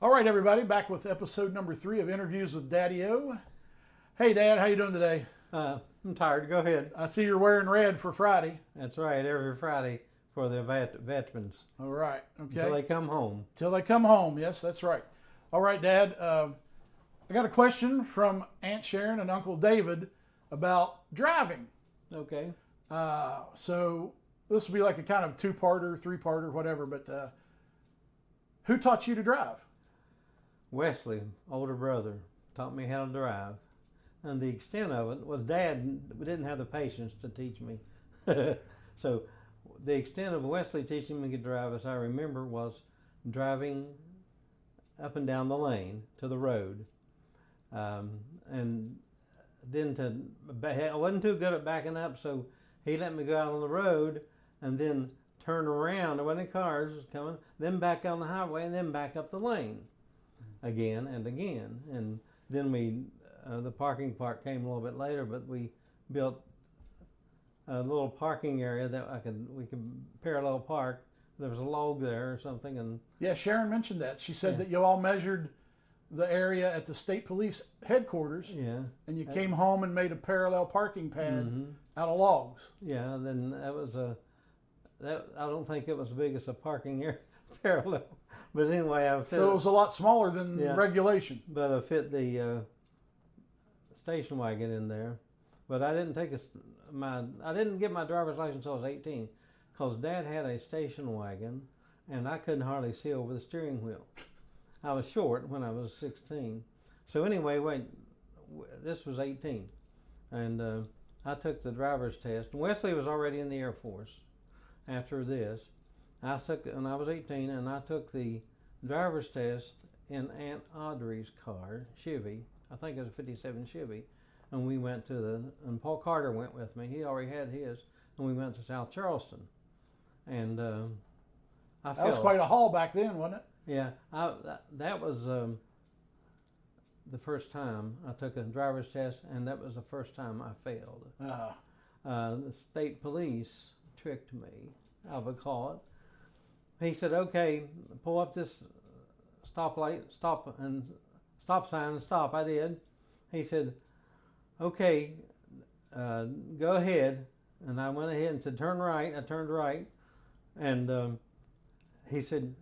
All right, everybody, back with episode number 3 of Interviews with Daddio. Hey, Dad, how you doing today? I'm tired. Go ahead. I see you're wearing red for Friday. That's right. Every Friday for the veterans. All right, okay. Until they come home. Till they come home, yes, that's right. All right, Dad, I got a question from Aunt Sharon and Uncle David about driving. Okay. So this will be like a kind of 2-parter, 3-parter, whatever, but who taught you to drive? Wesley, older brother, taught me how to drive. And the extent of it was Dad didn't have the patience to teach me. So the extent of Wesley teaching me to drive, as I remember, was driving up and down the lane to the road. And then I wasn't too good at backing up, so he let me go out on the road and then turn around. There wasn't any cars coming, then back on the highway and then back up the lane again and again. And then the parking part came a little bit later, but we built a little parking area that we could parallel park. There was a log there or something, and yeah, Sharon mentioned that. She said that you all measured the area at the state police headquarters. Yeah. And you came home and made a parallel parking pad out of logs. Yeah. And then that was I don't think it was as big as a parking area parallel, but anyway, So it was a lot smaller than regulation. But I fit the station wagon in there. But I didn't I didn't get my driver's license until I was 18, because Dad had a station wagon, and I couldn't hardly see over the steering wheel. I was short when I was 16. So anyway, this was 18, and I took the driver's test. Wesley was already in the Air Force. After this, I took when I was 18, and I took the driver's test in Aunt Audrey's car, Chevy. I think it was a 57 Chevy. And we went and Paul Carter went with me. He already had his, and we went to South Charleston. And that was quite a haul back then, wasn't it? Yeah, that was the first time I took a driver's test, and that was the first time I failed. The state police tricked me, I would call it. He said, "Okay, pull up this stop sign and stop." I did. He said, "Okay, go ahead." And I went ahead and said, "Turn right." I turned right. And he said,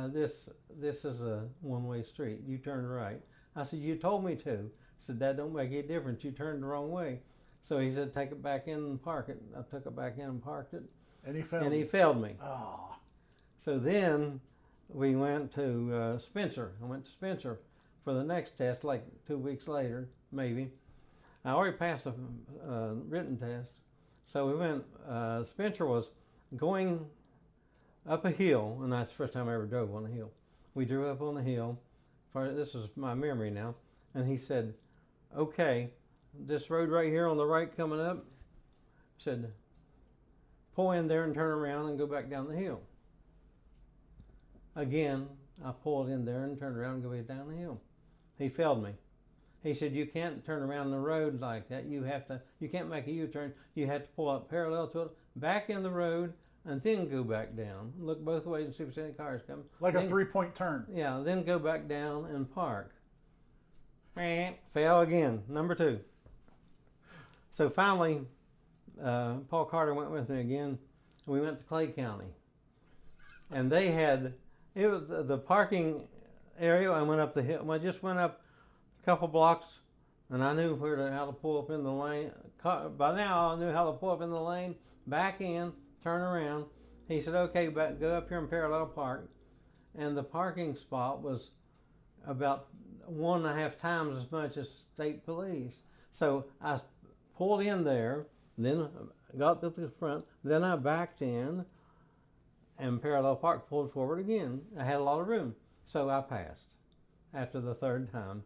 this is a one-way street. You turn right. I said, "You told me to." He said, "That don't make any difference. You turned the wrong way." So he said, "Take it back in and park it." I took it back in and parked it. And he failed. And he failed me. Oh. So then we went to Spencer. I went to Spencer for the next test, like 2 weeks later, maybe. I already passed the written test. So we went, Spencer was going up a hill, and that's the first time I ever drove on a hill. We drove up on the hill. This is my memory now. And he said, "Okay, this road right here on the right coming up," said, "pull in there and turn around and go back down the hill." Again, I pulled in there and turned around and go back down the hill. He failed me. He said, "You can't turn around the road like that. You can't make a U-turn. You have to pull up parallel to it, back in the road, and then go back down. Look both ways and see if there's any cars coming." Like a 3-point turn. Yeah, then go back down and park. Fail again, number 2. So finally, Paul Carter went with me again, and we went to Clay County. And it was the parking area. I went up the hill. I just went up a couple blocks, and I knew how to pull up in the lane. By now, I knew how to pull up in the lane, back in, turn around. He said, "Okay, go up here and parallel park." And the parking spot was about 1.5 times as much as state police. So I pulled in there, then got to the front, then I backed in and parallel park, pulled forward again. I had a lot of room. So I passed after the third time.